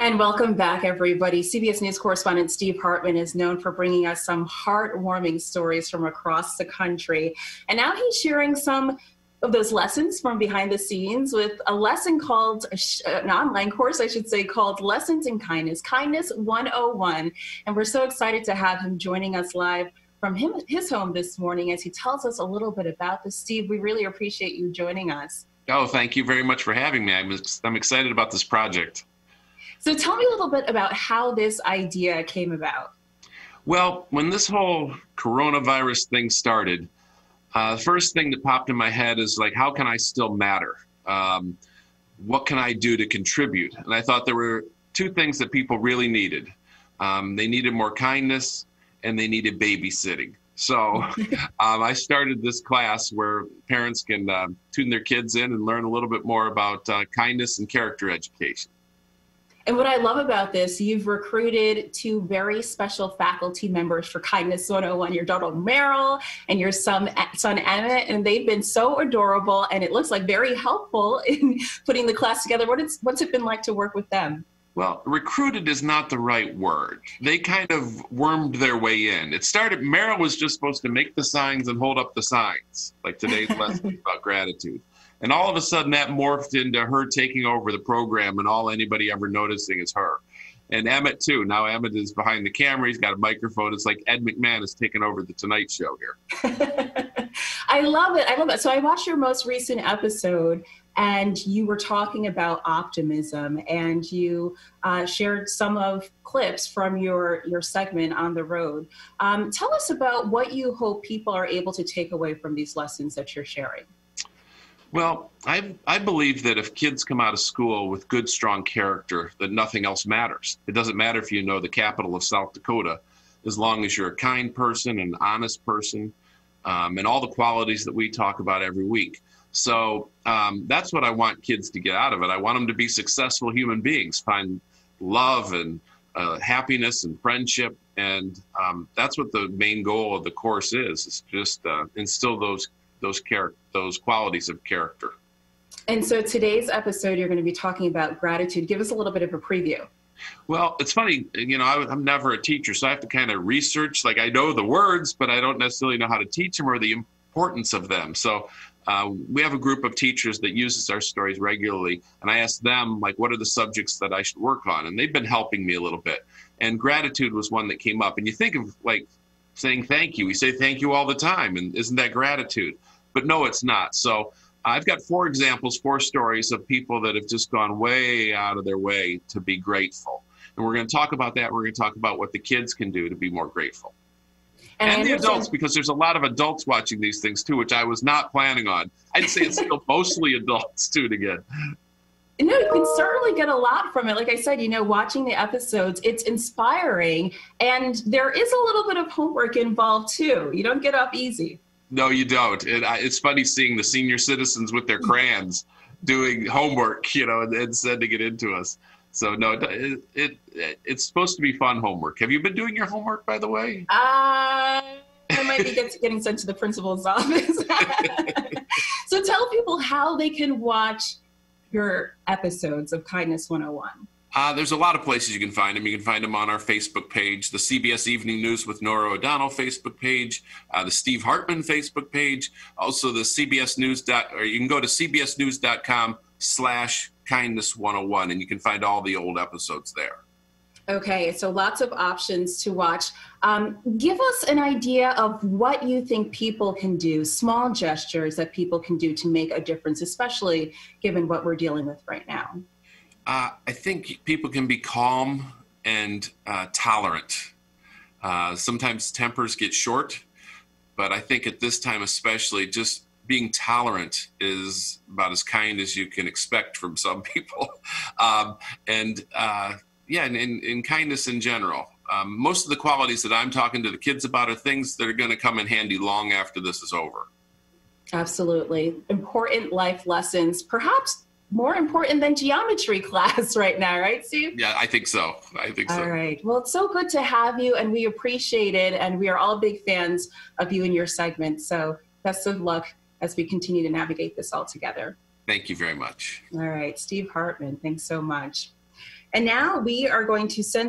And welcome back, everybody. CBS News correspondent Steve Hartman is known for bringing us some heartwarming stories from across the country. And now he's sharing some of those lessons from behind the scenes with a lesson called, an online course, I should say, called Lessons in Kindness, Kindness 101. And we're so excited to have him joining us live from his home this morning as he tells us a little bit about this. Steve, we really appreciate you joining us. Oh, thank you very much for having me. I'm excited about this project. So tell me a little bit about how this idea came about. Well, when this whole coronavirus thing started, the first thing that popped in my head is like, how can I still matter? What can I do to contribute? And I thought there were two things that people really needed. They needed more kindness and they needed babysitting. So I started this class where parents can tune their kids in and learn a little bit more about kindness and character education. And what I love about this, you've recruited two very special faculty members for Kindness 101, your daughter Meryl and your son Emmett, and they've been so adorable, and it looks like very helpful in putting the class together. What's it been like to work with them? Well, recruited is not the right word. They kind of wormed their way in. It started, Meryl was just supposed to make the signs and hold up the signs, like today's lesson about gratitude. And all of a sudden that morphed into her taking over the program and all anybody ever noticing is her. And Emmett too. Now Emmett is behind the camera. He's got a microphone. It's like Ed McMahon has taken over the Tonight Show here. I love it. I love it. So I watched your most recent episode and you were talking about optimism and you shared some of clips from your segment on the road. Tell us about what you hope people are able to take away from these lessons that you're sharing. Well, I believe that if kids come out of school with good, strong character, that nothing else matters. It doesn't matter if you know the capital of South Dakota, as long as you're a kind person, an honest person, and all the qualities that we talk about every week. So that's what I want kids to get out of it. I want them to be successful human beings, find love and happiness and friendship. And that's what the main goal of the course is just instill those qualities of character. And so today's episode, you're going to be talking about gratitude. Give us a little bit of a preview. Well, it's funny, you know, I'm never a teacher, so I have to kind of research. Like, I know the words, but I don't necessarily know how to teach them or the importance of them. So we have a group of teachers that uses our stories regularly, and I asked them, like, what are the subjects that I should work on? And they've been helping me a little bit. And gratitude was one that came up. And you think of, like, saying thank you. We say thank you all the time, and isn't that gratitude? But no, it's not. So I've got 4 examples, 4 stories of people that have just gone way out of their way to be grateful. And we're going to talk about that. We're going to talk about what the kids can do to be more grateful. And the adults, because there's a lot of adults watching these things too, which I was not planning on. I'd say it's still mostly adults tuning in. No, you can certainly get a lot from it. Like I said, you know, watching the episodes, it's inspiring. And there is a little bit of homework involved too. You don't get up easy. No, you don't. It's funny seeing the senior citizens with their crayons doing homework, you know, and sending it in to us. So no, it's supposed to be fun homework. Have you been doing your homework, by the way? I might be getting sent to the principal's office. So tell people how they can watch your episodes of Kindness 101. There's a lot of places you can find them. You can find them on our Facebook page, the CBS Evening News with Nora O'Donnell Facebook page, the Steve Hartman Facebook page, also the CBS News or you can go to cbsnews.com/kindness101 and you can find all the old episodes there. Okay, so lots of options to watch. Give us an idea of what you think people can do, small gestures that people can do to make a difference, especially given what we're dealing with right now. I think people can be calm and tolerant. Sometimes tempers get short, but I think at this time especially, just being tolerant is about as kind as you can expect from some people. And kindness in general. Most of the qualities that I'm talking to the kids about are things that are going to come in handy long after this is over. Absolutely. Important life lessons, perhaps more important than geometry class right now, right, Steve? Yeah, I think so. All right. Well, it's so good to have you, and we appreciate it, and we are all big fans of you and your segment. So best of luck as we continue to navigate this all together. Thank you very much. All right. Steve Hartman, thanks so much. And now we are going to send